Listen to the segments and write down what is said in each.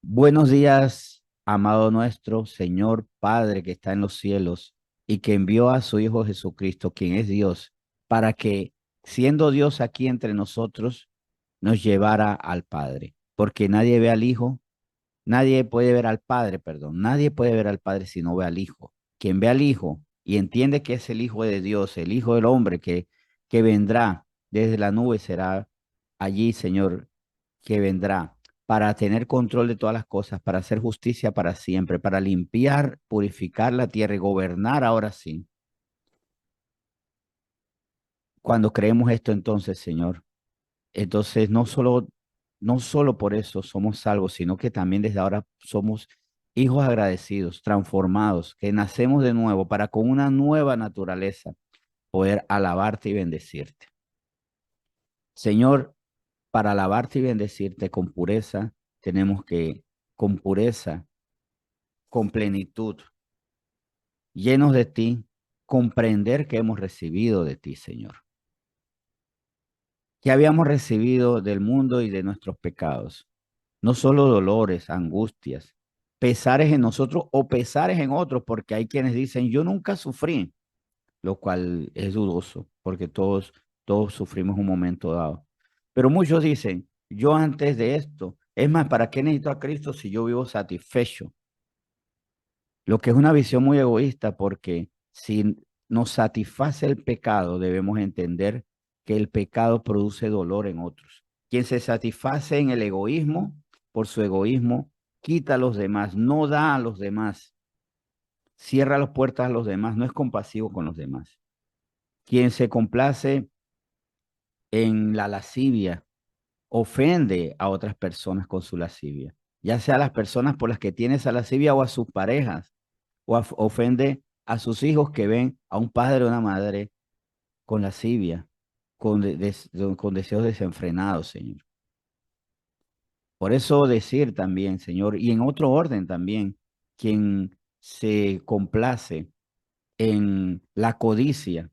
Buenos días, amado nuestro Señor Padre que está en los cielos y que envió a su Hijo Jesucristo, quien es Dios, para que, siendo Dios aquí entre nosotros, nos llevara al Padre. Porque nadie ve al Hijo, nadie puede ver al Padre, perdón, nadie puede ver al Padre si no ve al Hijo. Quien ve al Hijo y entiende que es el Hijo de Dios, el Hijo del hombre que vendrá desde la nube, será allí, Señor, que vendrá para tener control de todas las cosas, para hacer justicia para siempre, para limpiar, purificar la tierra y gobernar ahora sí. Cuando creemos esto entonces, Señor, entonces no solo por eso somos salvos, sino que también desde ahora somos hijos agradecidos, transformados, que nacemos de nuevo para con una nueva naturaleza poder alabarte y bendecirte. Señor, para alabarte y bendecirte con pureza, tenemos que, con pureza, con plenitud, llenos de ti, comprender que hemos recibido de ti, Señor, que habíamos recibido del mundo y de nuestros pecados, no solo dolores, angustias, pesares en nosotros o pesares en otros, porque hay quienes dicen, yo nunca sufrí, lo cual es dudoso, porque todos sufrimos un momento dado. Pero muchos dicen, yo antes de esto, es más, ¿para qué necesito a Cristo si yo vivo satisfecho? Lo que es una visión muy egoísta, porque si nos satisface el pecado, debemos entender que el pecado produce dolor en otros. Quien se satisface en el egoísmo, por su egoísmo, quita a los demás, no da a los demás, cierra las puertas a los demás, no es compasivo con los demás. Quien se complace en la lascivia, ofende a otras personas con su lascivia, ya sea a las personas por las que tiene esa lascivia o a sus parejas o ofende a sus hijos que ven a un padre o una madre con lascivia, con deseos desenfrenados, Señor. Por eso decir también, Señor, y en otro orden también, quien se complace en la codicia,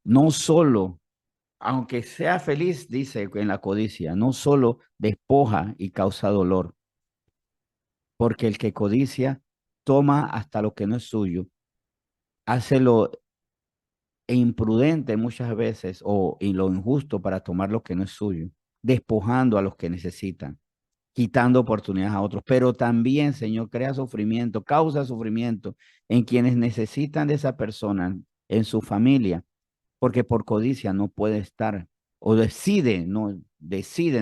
no solo, aunque sea feliz, dice en la codicia, no solo despoja y causa dolor, porque el que codicia toma hasta lo que no es suyo, hace lo imprudente muchas veces y lo injusto para tomar lo que no es suyo, despojando a los que necesitan, quitando oportunidades a otros, pero también, Señor, crea sufrimiento, causa sufrimiento en quienes necesitan de esa persona, en su familia, porque por codicia no puede estar o decide no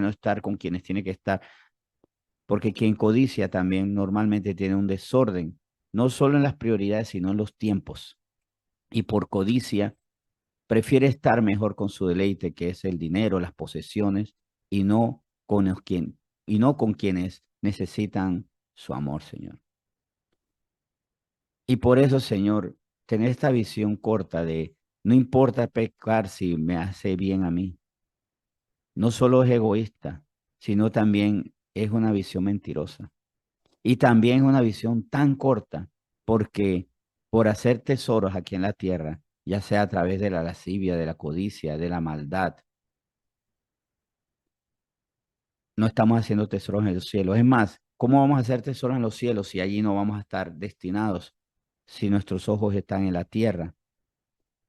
estar con quienes tiene que estar, porque quien codicia también normalmente tiene un desorden, no solo en las prioridades, sino en los tiempos. Y por codicia prefiere estar mejor con su deleite, que es el dinero, las posesiones, y no con y no con quienes necesitan su amor, Señor. Y por eso, Señor, tener esta visión corta de no importa pecar si me hace bien a mí, no solo es egoísta, sino también es una visión mentirosa. Y también es una visión tan corta, porque por hacer tesoros aquí en la tierra, ya sea a través de la lascivia, de la codicia, de la maldad, no estamos haciendo tesoros en los cielos. Es más, ¿cómo vamos a hacer tesoros en los cielos si allí no vamos a estar destinados, si nuestros ojos están en la tierra?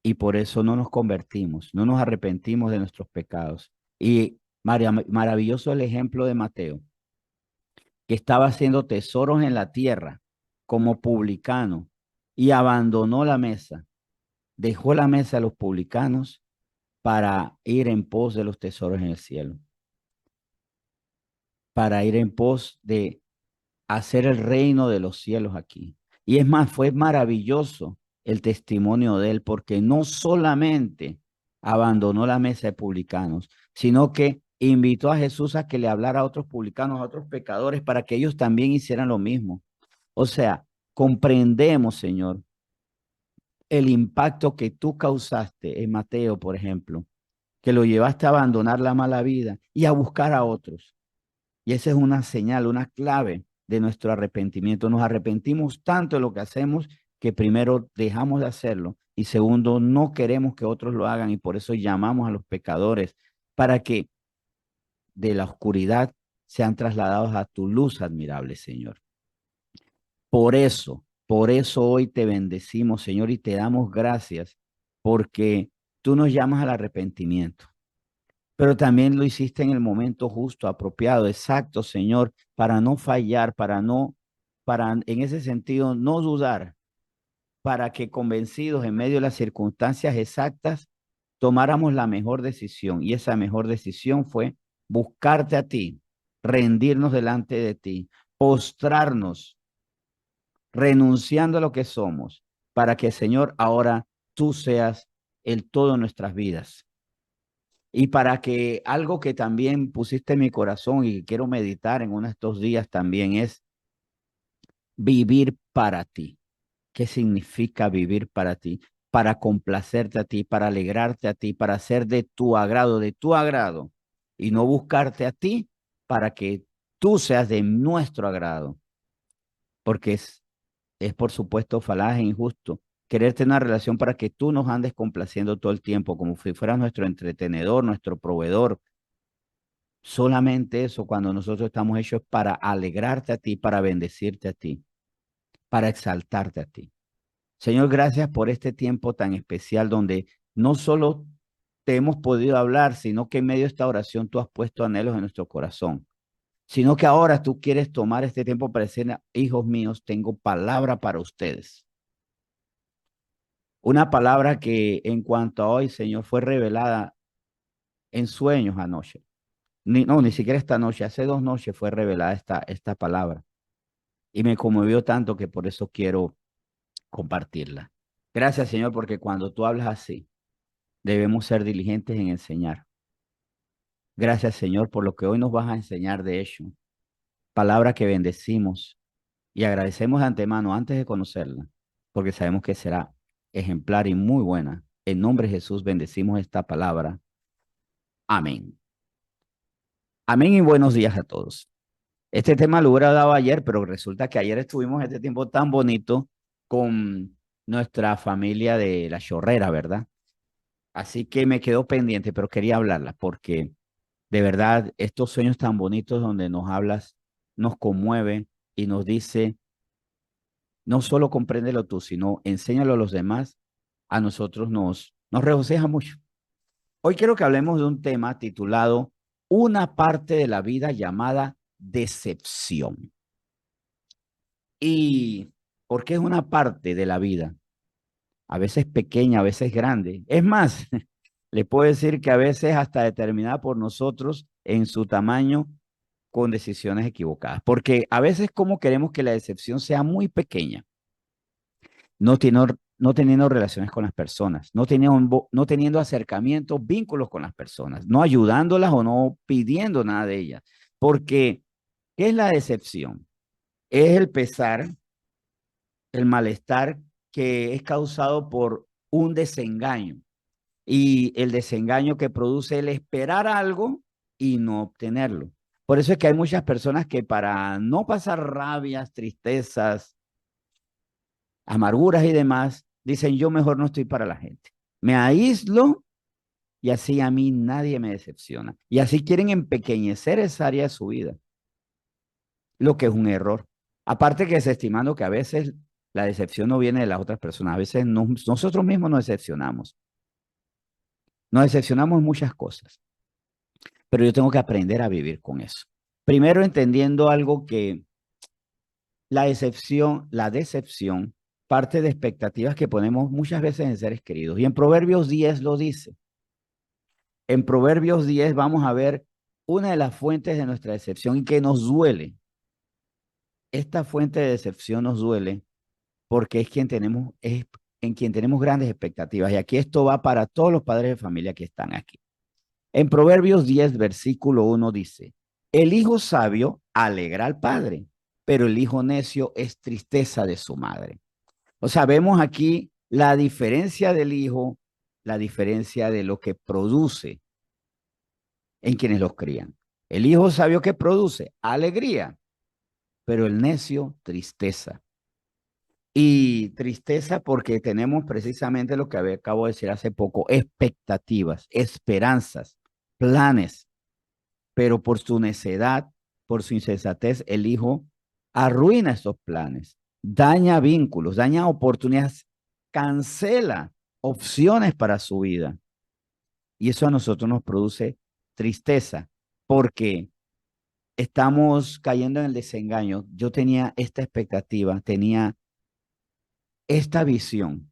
Y por eso no nos convertimos, no nos arrepentimos de nuestros pecados. Y maravilloso el ejemplo de Mateo, que estaba haciendo tesoros en la tierra como publicano y abandonó la mesa, dejó la mesa a los publicanos para ir en pos de los tesoros en el cielo, para ir en pos de hacer el reino de los cielos aquí. Y es más, fue maravilloso el testimonio de él, porque no solamente abandonó la mesa de publicanos, sino que invitó a Jesús a que le hablara a otros publicanos, a otros pecadores, para que ellos también hicieran lo mismo. O sea, comprendemos, Señor, el impacto que tú causaste en Mateo, por ejemplo, que lo llevaste a abandonar la mala vida y a buscar a otros. Y esa es una señal, una clave de nuestro arrepentimiento. Nos arrepentimos tanto de lo que hacemos que primero dejamos de hacerlo y segundo, no queremos que otros lo hagan y por eso llamamos a los pecadores para que de la oscuridad sean trasladados a tu luz admirable, Señor. Por eso hoy te bendecimos, Señor, y te damos gracias porque tú nos llamas al arrepentimiento, pero también lo hiciste en el momento justo, apropiado, exacto, Señor, para no fallar, para en ese sentido no dudar, para que convencidos en medio de las circunstancias exactas tomáramos la mejor decisión. Y esa mejor decisión fue buscarte a ti, rendirnos delante de ti, postrarnos, renunciando a lo que somos, para que, Señor, ahora tú seas el todo de nuestras vidas. Y para que algo que también pusiste en mi corazón y que quiero meditar en uno de estos días también es vivir para ti. ¿Qué significa vivir para ti? Para complacerte a ti, para alegrarte a ti, para ser de tu agrado, y no buscarte a ti para que tú seas de nuestro agrado, porque es por supuesto falaz e injusto querer tener una relación para que tú nos andes complaciendo todo el tiempo, como si fueras nuestro entretenedor, nuestro proveedor. Solamente eso, cuando nosotros estamos hechos para alegrarte a ti, para bendecirte a ti, para exaltarte a ti. Señor, gracias por este tiempo tan especial donde no solo te hemos podido hablar, sino que en medio de esta oración tú has puesto anhelos en nuestro corazón, sino que ahora tú quieres tomar este tiempo para decir, hijos míos, tengo palabra para ustedes. Una palabra que en cuanto a hoy, Señor, fue revelada en sueños anoche. Ni siquiera esta noche, hace 2 noches fue revelada esta palabra. Y me conmovió tanto que por eso quiero compartirla. Gracias, Señor, porque cuando tú hablas así, debemos ser diligentes en enseñar. Gracias, Señor, por lo que hoy nos vas a enseñar de hecho. Palabra que bendecimos y agradecemos de antemano antes de conocerla, porque sabemos que será ejemplar y muy buena. En nombre de Jesús bendecimos esta palabra. Amén. Amén y buenos días a todos. Este tema lo hubiera dado ayer, pero resulta que ayer estuvimos este tiempo tan bonito con nuestra familia de La Chorrera, ¿verdad? Así que me quedó pendiente, pero quería hablarla porque de verdad estos sueños tan bonitos donde nos hablas, nos conmueve y nos dice, no solo compréndelo tú, sino enséñalo a los demás, a nosotros nos regocija mucho. Hoy quiero que hablemos de un tema titulado Una parte de la vida llamada decepción. ¿Y por qué es una parte de la vida? A veces pequeña, a veces grande. Es más, le puedo decir que a veces hasta determinada por nosotros en su tamaño con decisiones equivocadas. Porque a veces como queremos que la decepción sea muy pequeña, no teniendo relaciones con las personas, no teniendo acercamientos, vínculos con las personas, no ayudándolas o no pidiendo nada de ellas. Porque, ¿qué es la decepción? Es el pesar, el malestar que es causado por un desengaño y el desengaño que produce el esperar algo y no obtenerlo. Por eso es que hay muchas personas que para no pasar rabias, tristezas, amarguras y demás, dicen yo mejor no estoy para la gente. Me aíslo y así a mí nadie me decepciona. Y así quieren empequeñecer esa área de su vida, lo que es un error. Aparte que desestimando que a veces la decepción no viene de las otras personas, a veces nosotros mismos nos decepcionamos. Nos decepcionamos en muchas cosas, pero yo tengo que aprender a vivir con eso. Primero entendiendo algo que la decepción parte de expectativas que ponemos muchas veces en seres queridos. Y en Proverbios 10 lo dice. En Proverbios 10 vamos a ver una de las fuentes de nuestra decepción y que nos duele. Esta fuente de decepción nos duele porque es en quien tenemos grandes expectativas. Y aquí esto va para todos los padres de familia que están aquí. En Proverbios 10, versículo 1 dice, el hijo sabio alegra al padre, pero el hijo necio es tristeza de su madre. O sea, vemos aquí la diferencia del hijo, la diferencia de lo que produce en quienes los crían. El hijo sabio que produce alegría, pero el necio tristeza. Y tristeza porque tenemos precisamente lo que acabo de decir hace poco, expectativas, esperanzas, planes, pero por su necedad por su insensatez, el hijo arruina estos planes, daña vínculos, daña oportunidades, cancela opciones para su vida. Y eso a nosotros nos produce tristeza porque estamos cayendo en el desengaño. Yo tenía esta expectativa, tenía esta visión,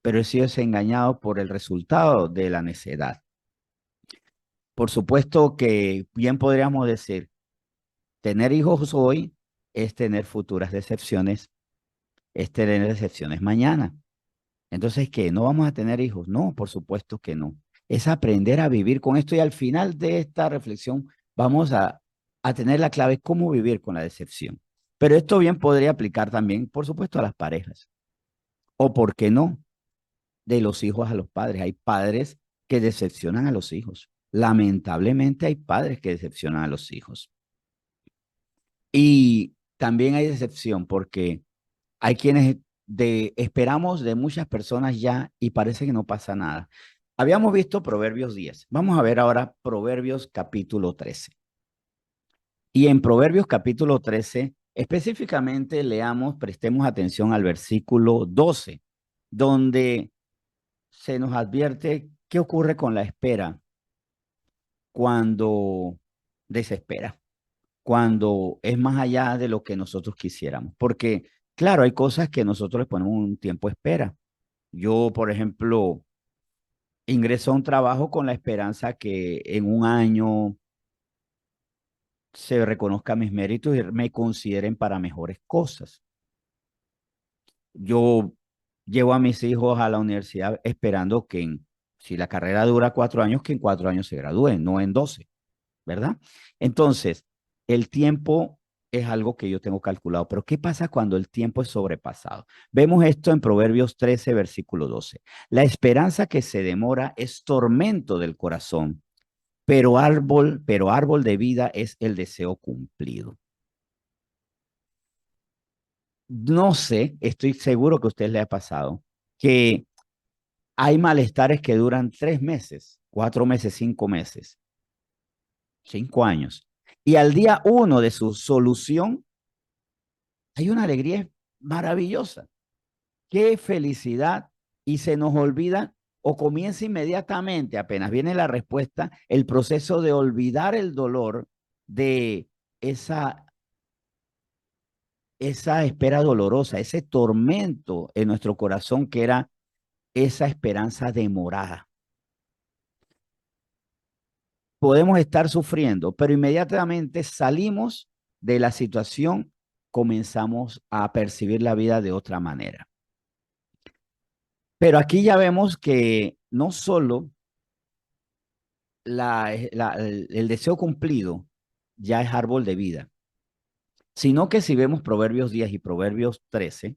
pero he sido desengañado por el resultado de la necedad. Por supuesto que bien podríamos decir, tener hijos hoy es tener futuras decepciones, es tener decepciones mañana. Entonces, ¿qué? ¿No vamos a tener hijos? No, por supuesto que no. Es aprender a vivir con esto y al final de esta reflexión vamos a tener la clave cómo vivir con la decepción. Pero esto bien podría aplicar también, por supuesto, a las parejas. O, ¿por qué no? De los hijos a los padres. Hay padres que decepcionan a los hijos. Lamentablemente hay padres que decepcionan a los hijos. Y también hay decepción porque hay quienes esperamos de muchas personas ya y parece que no pasa nada. Habíamos visto Proverbios 10. Vamos a ver ahora Proverbios capítulo 13. Y en Proverbios capítulo 13, específicamente leamos, prestemos atención al versículo 12, donde se nos advierte qué ocurre con la espera cuando desespera, cuando es más allá de lo que nosotros quisiéramos. Porque, claro, hay cosas que nosotros les ponemos un tiempo de espera. Yo, por ejemplo, ingreso a un trabajo con la esperanza que en un año se reconozcan mis méritos y me consideren para mejores cosas. Yo llevo a mis hijos a la universidad esperando que si la carrera dura 4 años, que en 4 años se gradúen, no en 12. ¿Verdad? Entonces, el tiempo es algo que yo tengo calculado, pero ¿qué pasa cuando el tiempo es sobrepasado? Vemos esto en Proverbios 13, versículo 12. La esperanza que se demora es tormento del corazón, pero árbol de vida es el deseo cumplido. No sé, estoy seguro que a usted le ha pasado que hay malestares que duran 3 meses, 4 meses, 5 meses, 5 años. Y al día uno de su solución, hay una alegría maravillosa. Qué felicidad. Y se nos olvida o comienza inmediatamente, apenas viene la respuesta, el proceso de olvidar el dolor de esa, esa espera dolorosa, ese tormento en nuestro corazón que era esa esperanza demorada. Podemos estar sufriendo, pero inmediatamente salimos de la situación, comenzamos a percibir la vida de otra manera. Pero aquí ya vemos que no solo el deseo cumplido ya es árbol de vida, sino que si vemos Proverbios 10 y Proverbios 13,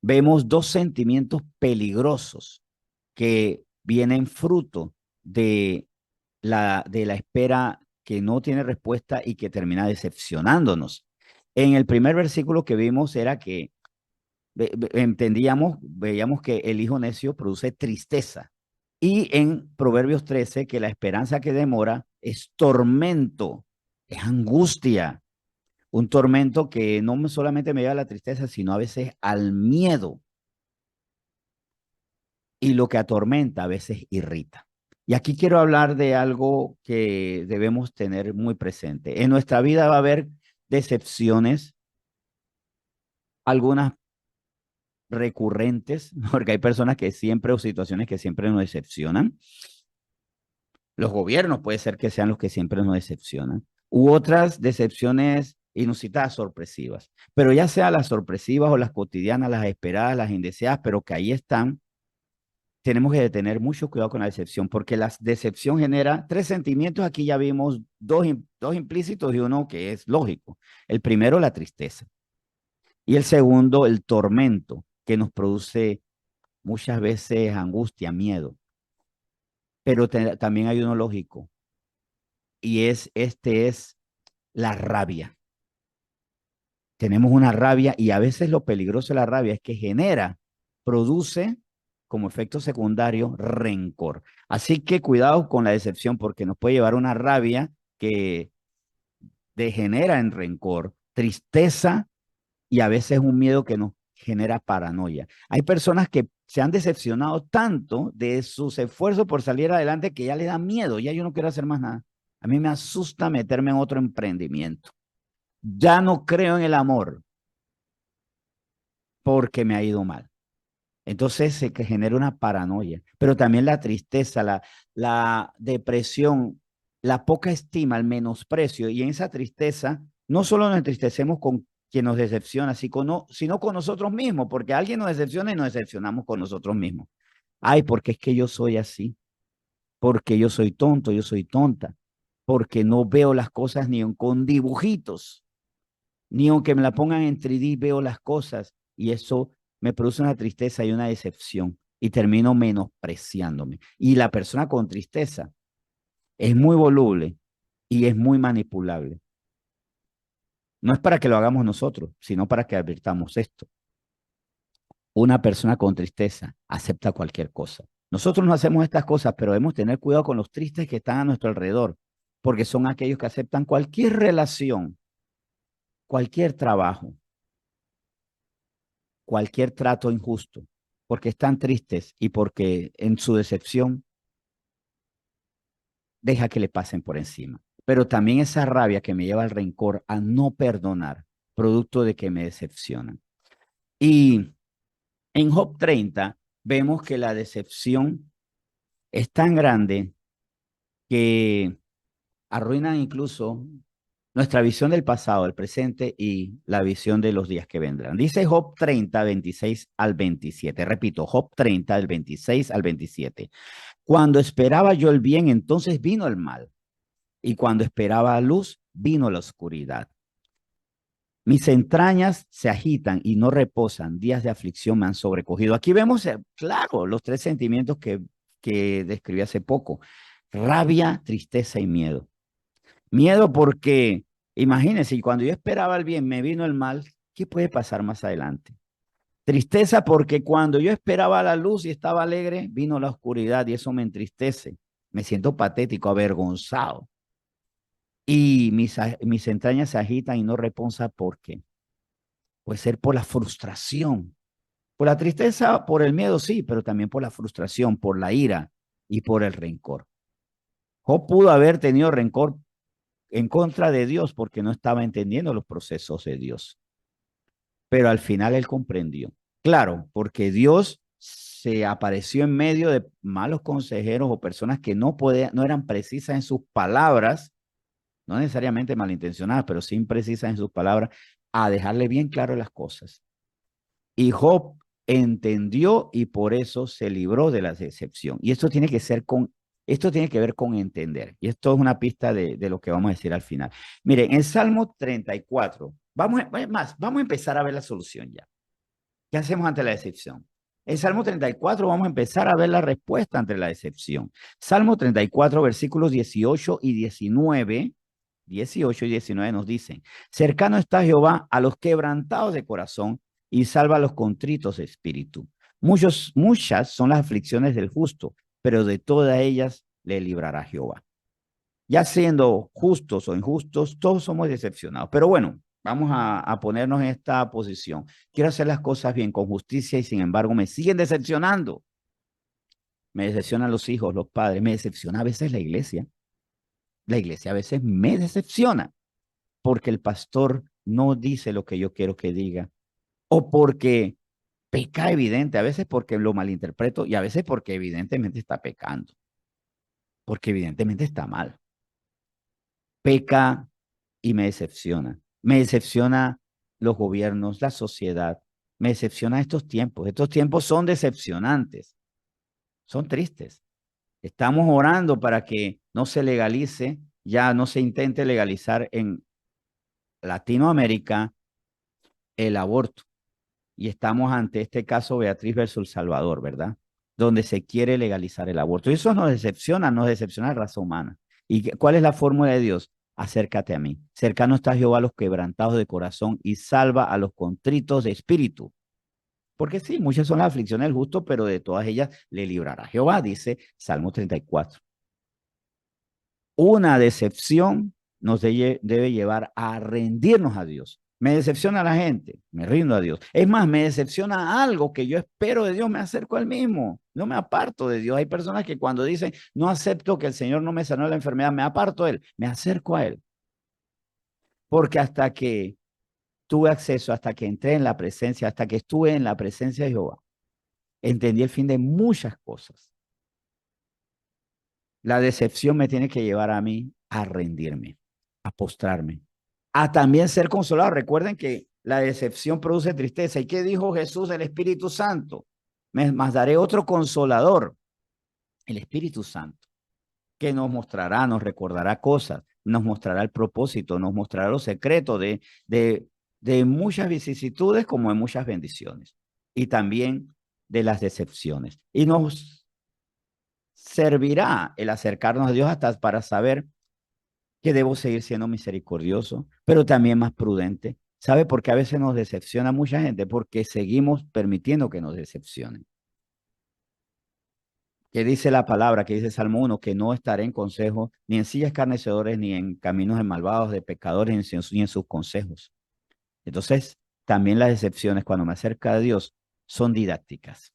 vemos dos sentimientos peligrosos que vienen fruto de la espera que no tiene respuesta y que termina decepcionándonos. En el primer versículo que vimos era que veíamos que el hijo necio produce tristeza. Y en Proverbios 13, que la esperanza que demora es tormento, es angustia, un tormento que no solamente me lleva a la tristeza, sino a veces al miedo. Y lo que atormenta a veces irrita. Y aquí quiero hablar de algo que debemos tener muy presente. En nuestra vida va a haber decepciones, algunas recurrentes, porque hay personas que siempre o situaciones que siempre nos decepcionan. Los gobiernos puede ser que sean los que siempre nos decepcionan. U otras decepciones inusitadas, sorpresivas. Pero ya sea las sorpresivas o las cotidianas, las esperadas, las indeseadas, pero que ahí están, tenemos que tener mucho cuidado con la decepción, porque la decepción genera tres sentimientos. Aquí ya vimos dos implícitos y uno que es lógico. El primero, la tristeza. Y el segundo, el tormento, que nos produce muchas veces angustia, miedo. Pero también hay uno lógico, y este es la rabia. Tenemos una rabia y a veces lo peligroso de la rabia es que produce como efecto secundario rencor. Así que cuidado con la decepción porque nos puede llevar una rabia que degenera en rencor, tristeza y a veces un miedo que nos genera paranoia. Hay personas que se han decepcionado tanto de sus esfuerzos por salir adelante que ya le da miedo, ya yo no quiero hacer más nada. A mí me asusta meterme en otro emprendimiento. Ya no creo en el amor porque me ha ido mal. Entonces se que genera una paranoia, pero también la tristeza, la depresión, la poca estima, el menosprecio. Y en esa tristeza, no solo nos entristecemos con quien nos decepciona, sino con nosotros mismos, porque alguien nos decepciona y nos decepcionamos con nosotros mismos. Ay, porque es que yo soy así, porque yo soy tonto, yo soy tonta, porque no veo las cosas ni con dibujitos, ni aunque me la pongan en 3D veo las cosas y eso me produce una tristeza y una decepción y termino menospreciándome. Y la persona con tristeza es muy voluble y es muy manipulable. No es para que lo hagamos nosotros, sino para que advirtamos esto. Una persona con tristeza acepta cualquier cosa. Nosotros no hacemos estas cosas, pero debemos tener cuidado con los tristes que están a nuestro alrededor, porque son aquellos que aceptan cualquier relación, cualquier trabajo, cualquier trato injusto, porque están tristes y porque en su decepción deja que le pasen por encima. Pero también esa rabia que me lleva al rencor, a no perdonar, producto de que me decepcionan. Y en Job 30 vemos que la decepción es tan grande que arruinan incluso nuestra visión del pasado, el presente y la visión de los días que vendrán. Dice Job 30, 26 al 27. Repito, Job 30, del 26 al 27. Cuando esperaba yo el bien, entonces vino el mal. Y cuando esperaba luz, vino la oscuridad. Mis entrañas se agitan y no reposan. Días de aflicción me han sobrecogido. Aquí vemos, claro, los tres sentimientos que describí hace poco. Rabia, tristeza y miedo. Miedo porque, imagínense, cuando yo esperaba el bien, me vino el mal, ¿qué puede pasar más adelante? Tristeza porque cuando yo esperaba la luz y estaba alegre, vino la oscuridad y eso me entristece. Me siento patético, avergonzado. Y mis entrañas se agitan y no reponsa ¿por qué? Puede ser por la frustración. Por la tristeza, por el miedo, sí, pero también por la frustración, por la ira y por el rencor. Job pudo haber tenido rencor en contra de Dios porque no estaba entendiendo los procesos de Dios. Pero al final él comprendió. Claro, porque Dios se apareció en medio de malos consejeros o personas que no eran precisas en sus palabras, no necesariamente malintencionadas, pero sí imprecisas en sus palabras, a dejarle bien claro las cosas. Y Job entendió y por eso se libró de la decepción. Y esto tiene que ver con entender. Y esto es una pista de lo que vamos a decir al final. Miren, en Salmo 34, vamos a empezar a ver la solución ya. ¿Qué hacemos ante la decepción? En Salmo 34 vamos a empezar a ver la respuesta ante la decepción. Salmo 34, versículos 18 y 19. 18 y 19 nos dicen, cercano está Jehová a los quebrantados de corazón y salva a los contritos de espíritu. Muchas son las aflicciones del justo, pero de todas ellas le librará Jehová. Ya siendo justos o injustos, todos somos decepcionados. Pero bueno, vamos a ponernos en esta posición. Quiero hacer las cosas bien, con justicia, y sin embargo me siguen decepcionando. Me decepcionan los hijos, los padres, me decepciona a veces la iglesia. La iglesia a veces me decepciona porque el pastor no dice lo que yo quiero que diga o porque peca evidente, a veces porque lo malinterpreto y a veces porque evidentemente está pecando, porque evidentemente está mal. Peca y me decepciona. Me decepciona los gobiernos, la sociedad. Me decepciona estos tiempos. Estos tiempos son decepcionantes, son tristes. Estamos orando para que no se legalice, ya no se intente legalizar en Latinoamérica el aborto. Y estamos ante este caso Beatriz versus El Salvador, ¿verdad? Donde se quiere legalizar el aborto. Y eso nos decepciona la raza humana. ¿Y cuál es la fórmula de Dios? Acércate a mí. Cercano está Jehová a los quebrantados de corazón y salva a los contritos de espíritu. Porque sí, muchas son las aflicciones del justo, pero de todas ellas le librará Jehová, dice Salmo 34. Una decepción debe llevar a rendirnos a Dios. Me decepciona la gente, me rindo a Dios. Es más, me decepciona algo que yo espero de Dios, me acerco al mismo, no me aparto de Dios. Hay personas que cuando dicen, no acepto que el Señor no me sanó la enfermedad, me aparto de Él, me acerco a Él. Porque hasta que tuve acceso, hasta que entré en la presencia, hasta que estuve en la presencia de Jehová, entendí el fin de muchas cosas. La decepción me tiene que llevar a mí a rendirme, a postrarme, a también ser consolado. Recuerden que la decepción produce tristeza. ¿Y qué dijo Jesús del Espíritu Santo? Más daré otro consolador, el Espíritu Santo, que nos mostrará, nos recordará cosas, nos mostrará el propósito, nos mostrará los secretos de muchas vicisitudes como de muchas bendiciones y también de las decepciones. Y nos servirá el acercarnos a Dios hasta para saber que debo seguir siendo misericordioso, pero también más prudente. ¿Sabe por qué a veces nos decepciona mucha gente? Porque seguimos permitiendo que nos decepcionen. Que dice la palabra, que dice Salmo 1, que no estaré en consejos, ni en sillas escarnecedores, ni en caminos de malvados, de pecadores, ni en sus consejos. Entonces, también las decepciones cuando me acerca a Dios son didácticas,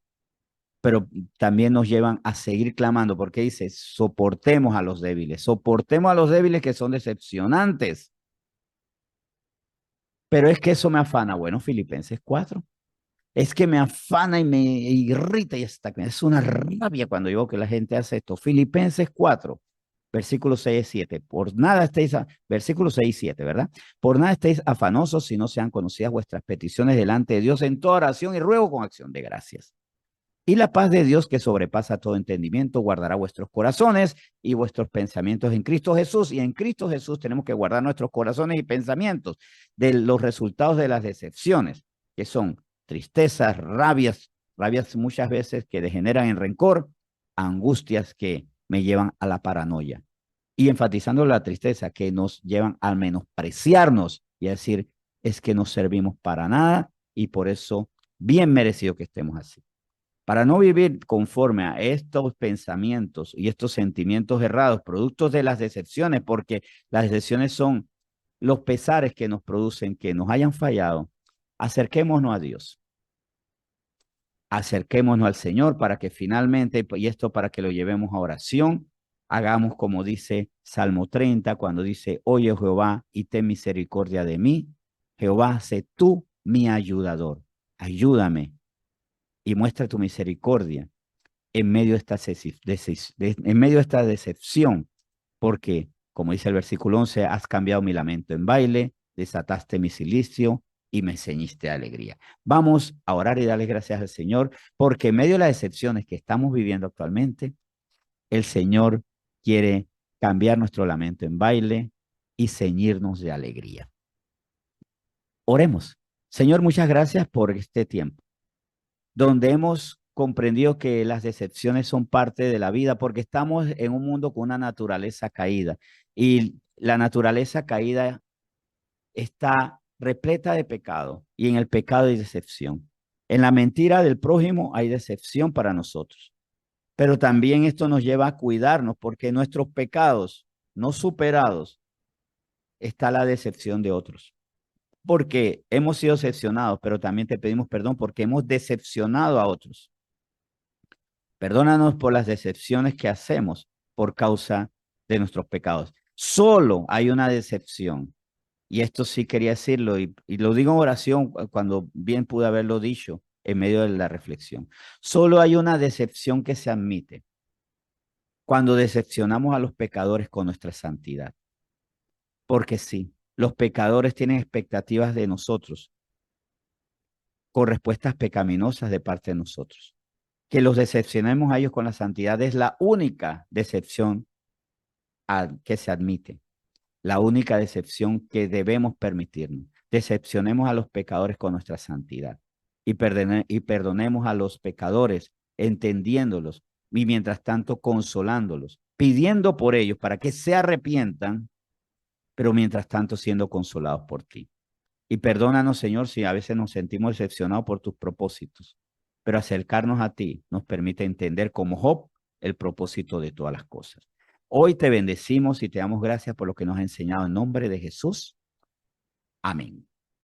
pero también nos llevan a seguir clamando, porque dice, soportemos a los débiles que son decepcionantes. Pero es que eso me afana. Bueno, Filipenses 4. Es que me afana y me irrita y hasta es una rabia cuando digo que la gente hace esto. Filipenses 4, versículos 6 y 7. Por nada estéis, versículos 6 y 7, ¿verdad? Por nada estéis afanosos si no sean conocidas vuestras peticiones delante de Dios en toda oración y ruego con acción de gracias. Y la paz de Dios que sobrepasa todo entendimiento guardará vuestros corazones y vuestros pensamientos en Cristo Jesús. Y en Cristo Jesús tenemos que guardar nuestros corazones y pensamientos de los resultados de las decepciones, que son tristezas, rabias muchas veces que degeneran en rencor, angustias que me llevan a la paranoia. Y enfatizando la tristeza que nos llevan a menospreciarnos y a decir, es que no servimos para nada y por eso bien merecido que estemos así. Para no vivir conforme a estos pensamientos y estos sentimientos errados, productos de las decepciones, porque las decepciones son los pesares que nos producen que nos hayan fallado, acerquémonos a Dios, acerquémonos al Señor para que finalmente, y esto para que lo llevemos a oración, hagamos como dice Salmo 30, cuando dice, oye Jehová y ten misericordia de mí, Jehová, sé tú mi ayudador, ayúdame y muestra tu misericordia en medio de esta decepción, porque, como dice el versículo 11, has cambiado mi lamento en baile, desataste mi cilicio y me ceñiste de alegría. Vamos a orar y darle gracias al Señor, porque en medio de las decepciones que estamos viviendo actualmente, el Señor quiere cambiar nuestro lamento en baile y ceñirnos de alegría. Oremos. Señor, muchas gracias por este tiempo donde hemos comprendido que las decepciones son parte de la vida, porque estamos en un mundo con una naturaleza caída y la naturaleza caída está repleta de pecado y en el pecado hay decepción. En la mentira del prójimo hay decepción para nosotros, pero también esto nos lleva a cuidarnos porque en nuestros pecados no superados está la decepción de otros. Porque hemos sido decepcionados, pero también te pedimos perdón porque hemos decepcionado a otros. Perdónanos por las decepciones que hacemos por causa de nuestros pecados. Solo hay una decepción. Y esto sí quería decirlo, y lo digo en oración cuando bien pude haberlo dicho en medio de la reflexión. Solo hay una decepción que se admite cuando decepcionamos a los pecadores con nuestra santidad. Porque sí, los pecadores tienen expectativas de nosotros con respuestas pecaminosas de parte de nosotros. Que los decepcionemos a ellos con la santidad es la única decepción que se admite, la única decepción que debemos permitirnos. Decepcionemos a los pecadores con nuestra santidad y perdonemos a los pecadores entendiéndolos y mientras tanto consolándolos, pidiendo por ellos para que se arrepientan, pero mientras tanto siendo consolados por ti. Y perdónanos, Señor, si a veces nos sentimos decepcionados por tus propósitos, pero acercarnos a ti nos permite entender como Job el propósito de todas las cosas. Hoy te bendecimos y te damos gracias por lo que nos ha enseñado en nombre de Jesús. Amén.